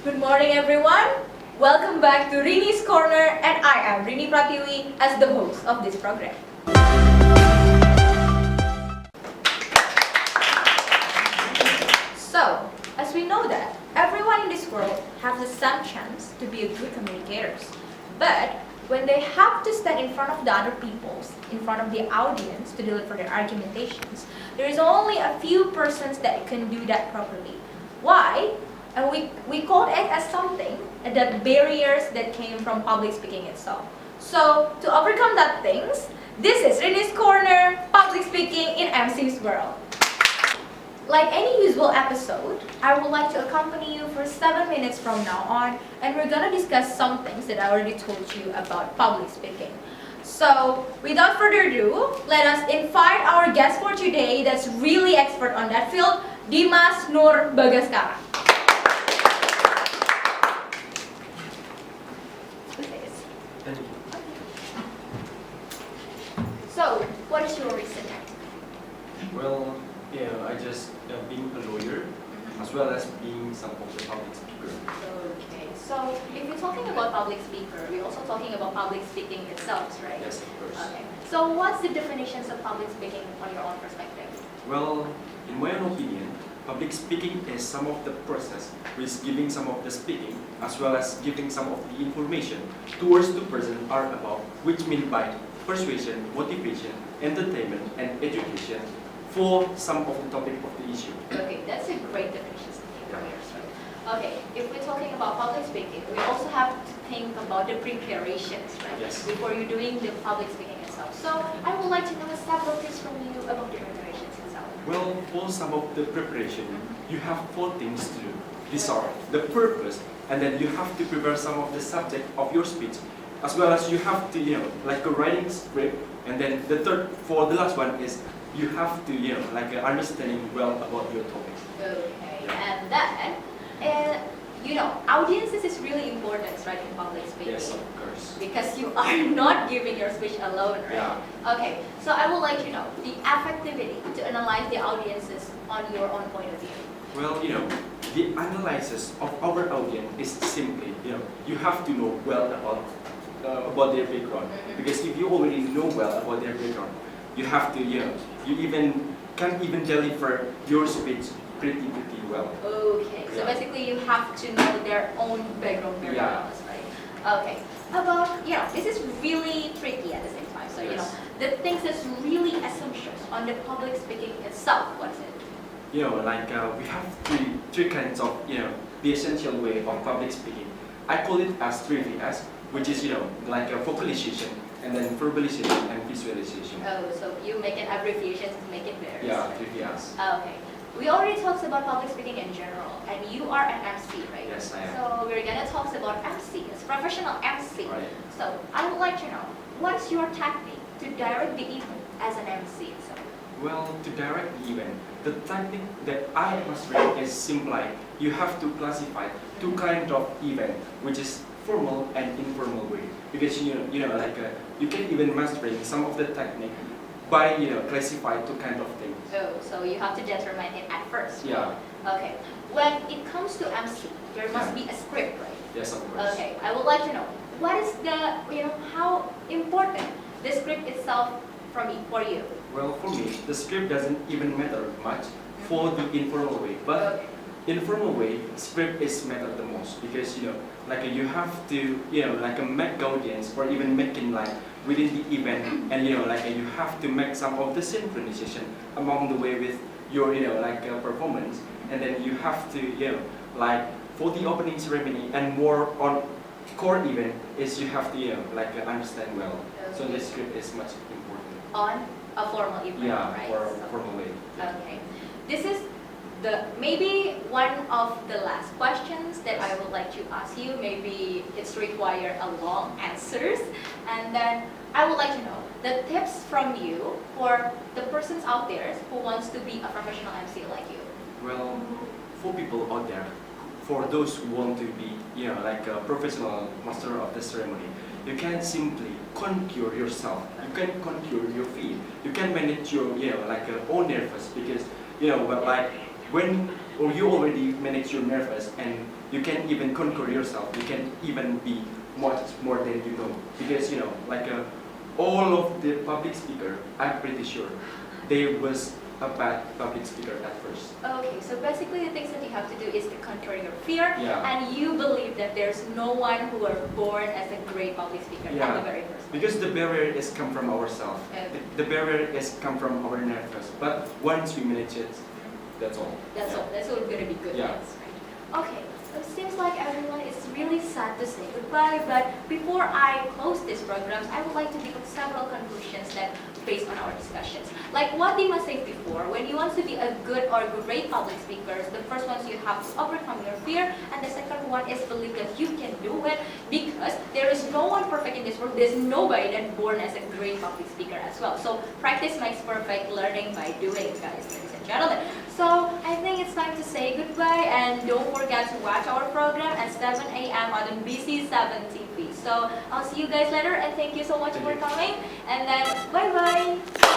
Good morning, everyone. Welcome back to Rini's Corner, and I am Rini Pratiwi as the host of this program. So, as we know that everyone in this world has the same chance to be a good communicators, but when they have to stand in front of the other peoples, in front of the audience to deliver their argumentations, there is only a few persons that can do that properly. Why? And we call it as something that barriers that came from public speaking itself. So to overcome that things, this is Rini's Corner, public speaking in MC's world. Like any usual episode, I would like to accompany you for 7 minutes from now on, and we're gonna discuss some things that I already told you about public speaking. So, without further ado, let us invite our guest for today that's really expert on that field, Dimas Nur Bagaskara. Thank you. So, what is your recent activity? Well, I just being a lawyer as well as being some of the public speaker. Okay, so if we're talking about public speaker, we're also talking about public speaking itself, right? Yes, of course. Okay, so what's the definitions of public speaking on your own perspective? Well, in my own opinion, public speaking is some of the process which giving some of the speaking as well as giving some of the information towards the person are about, which mean by persuasion, motivation, entertainment, and education for some of the topic of the issue. Okay, that's a great definition from yours, right? Okay, if we're talking about public speaking, we also have to think about the preparations, right? Yes. Before you're doing the public speaking itself. So I would like to know several tips from you about the preparations itself. Well, for some of the preparation, you have 4 things to do. These are the purpose, and then you have to prepare some of the subject of your speech, as well as you have to, like a writing script, and then for the last one is you have to, like understanding well about your topic. Okay, and then, audiences is really important, right, in public speaking? Yes, of course. Because you are not giving your speech alone, right? Yeah. Okay, so I would like to know the effectivity to analyze the audiences on your own point of view. Well, the analysis of our audience is simply, you have to know well about their background. Because if you already know well about their background, you have to, you can't even deliver your speech pretty well. Okay, so basically you have to know their own background very well, right? Okay, about, this is really tricky at the same time. So, Yes. the things that's really essential on the public speaking itself, what is it? We have three kinds of, the essential way of public speaking. I call it as 3Vs, which is, like a vocalization, and then verbalization and visualization. Oh, so you make an abbreviation to make it better. Yeah, 3Vs. Okay. We already talked about public speaking in general, and you are an MC, right? Yes, I am. So we're gonna talk about MC, it's professional MC. Right. So I would like to know, what's your technique to direct the event as an MC? So, Well, to direct the event, the technique that I must bring is simply you have to classify 2 kinds of event, which is formal and informal way. Because you can even master some of the technique by classify 2 kinds of things. so you have to determine it at first. Yeah. Okay. When it comes to MC, there must be a script, right? Yes, of course. Okay. I would like to know, what is the, how important the script itself for you? Well, for me, the script doesn't even matter much for the informal way, but informal way, script is matter the most because you have to make audience or even making within the event, and you have to make some of the synchronization along the way with your performance, and then you have to for the opening ceremony and more on core event is you have to understand well. So the script is much important. On a formal event, Yeah, right? for formal way. Okay. This is maybe one of the last questions that I would like to ask you. Maybe it's require a long answers, and then I would like to know the tips from you for the persons out there who wants to be a professional MC like you. Well, for people out there, for those who want to be a professional master of the ceremony, you can simply conquer yourself. You can conquer your feet. You can manage your own nervous because when or you already manage your nervous, and you can even conquer yourself. You can even be much more than you know, because all of the public speaker, I'm pretty sure they was a bad public speaker at first. Okay, so basically the things that you have to do is to conquer your fear, Yeah. and you believe that there's no one who are born as a great public speaker at Yeah. the very first place. Because the barrier is come from ourselves. Okay. The barrier is come from our nervous. But once we manage it, that's all. That's all. That's all going to be good. Yeah. Things, right? Okay. It seems like everyone is really sad to say goodbye, but before I close this program, I would like to give several conclusions that based on our discussions. Like what Dima said before, when you want to be a good or great public speaker, the first one is you have to overcome your fear, and the second one is believe that you can do it, because there is no one perfect in this world. There's nobody that's born as a great public speaker as well. So practice makes perfect, learning by doing, guys, ladies and gentlemen. So I think it's time to say goodbye, and don't forget to watch our program at 7 a.m. on BC7 TV. So I'll see you guys later, and thank you so much Thank for you. coming, and then bye-bye.